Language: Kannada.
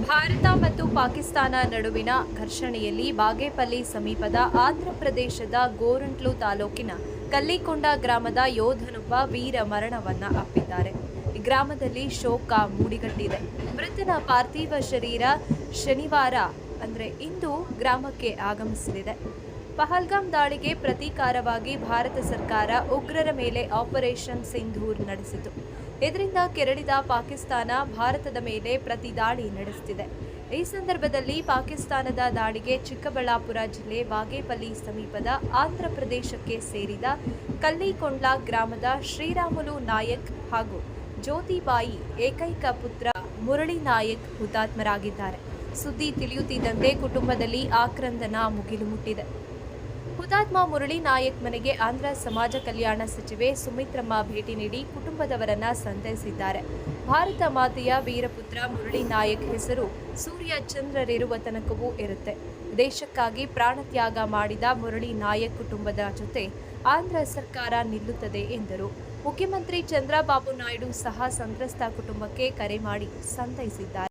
ಭಾರತ ಮತ್ತು ಪಾಕಿಸ್ತಾನ ನಡುವಿನ ಘರ್ಷಣೆಯಲ್ಲಿ ಬಾಗೇಪಲ್ಲಿ ಸಮೀಪದ ಆಂಧ್ರಪ್ರದೇಶದ ಗೋರಂಟ್ಲು ತಾಲೂಕಿನ ಕಲ್ಲಿಕೊಂಡ ಗ್ರಾಮದ ಯೋಧನೊಬ್ಬ ವೀರ ಮರಣವನ್ನ ಅಪ್ಪಿದ್ದಾರೆ. ಈ ಗ್ರಾಮದಲ್ಲಿ ಶೋಕ ಮೂಡಿಗಟ್ಟಿದೆ. ಮೃತನ ಪಾರ್ಥಿವ ಶರೀರ ಶನಿವಾರ ಇಂದು ಗ್ರಾಮಕ್ಕೆ ಆಗಮಿಸಲಿದೆ. ಪಹಲ್ಗಾಮ್ ದಾಳಿಗೆ ಪ್ರತೀಕಾರವಾಗಿ ಭಾರತ ಸರ್ಕಾರ ಉಗ್ರರ ಮೇಲೆ ಆಪರೇಷನ್ ಸಿಂಧೂರ್ ನಡೆಸಿತು. ಇದರಿಂದ ಕೆರಳಿದ ಪಾಕಿಸ್ತಾನ ಭಾರತದ ಮೇಲೆ ಪ್ರತಿದಾಳಿ ನಡೆಸುತ್ತಿದೆ. ಈ ಸಂದರ್ಭದಲ್ಲಿ ಪಾಕಿಸ್ತಾನದ ದಾಳಿಗೆ ಚಿಕ್ಕಬಳ್ಳಾಪುರ ಜಿಲ್ಲೆ ಬಾಗೇಪಲ್ಲಿ ಸಮೀಪದ ಆಂಧ್ರಪ್ರದೇಶಕ್ಕೆ ಸೇರಿದ ಕಲ್ಲಿಕೊಂಡ್ಲ ಗ್ರಾಮದ ಶ್ರೀರಾಮುಲು ನಾಯಕ್ ಹಾಗೂ ಜ್ಯೋತಿಬಾಯಿ ಏಕೈಕ ಪುತ್ರ ಮುರಳಿ ನಾಯಕ್ ಹುತಾತ್ಮರಾಗಿದ್ದಾರೆ. ಸುದ್ದಿ ತಿಳಿಯುತ್ತಿದ್ದಂತೆ ಕುಟುಂಬದಲ್ಲಿ ಆಕ್ರಂದನ ಮುಗಿಲು ಮುಟ್ಟಿದೆ. ಹುತಾತ್ಮ ಮುರಳಿ ನಾಯಕ್ ಮನೆಗೆ ಆಂಧ್ರ ಸಮಾಜ ಕಲ್ಯಾಣ ಸಚಿವೆ ಸುಮಿತ್ರಮ್ಮ ಭೇಟಿ ನೀಡಿ ಕುಟುಂಬದವರನ್ನ ಸಂತೈಸಿದ್ದಾರೆ. ಭಾರತ ಮಾತೆಯ ವೀರಪುತ್ರ ಮುರಳಿ ನಾಯಕ್ ಹೆಸರು ಸೂರ್ಯ ಚಂದ್ರರಿರುವ ತನಕವೂ ಇರುತ್ತೆ. ದೇಶಕ್ಕಾಗಿ ಪ್ರಾಣತ್ಯಾಗ ಮಾಡಿದ ಮುರಳಿ ನಾಯಕ್ ಕುಟುಂಬದ ಜೊತೆ ಆಂಧ್ರ ಸರ್ಕಾರ ನಿಲ್ಲುತ್ತದೆ ಎಂದರು. ಮುಖ್ಯಮಂತ್ರಿ ಚಂದ್ರಬಾಬು ನಾಯ್ಡು ಸಹ ಸಂತ್ರಸ್ತ ಕುಟುಂಬಕ್ಕೆ ಕರೆ ಮಾಡಿ ಸಂತೈಸಿದ್ದಾರೆ.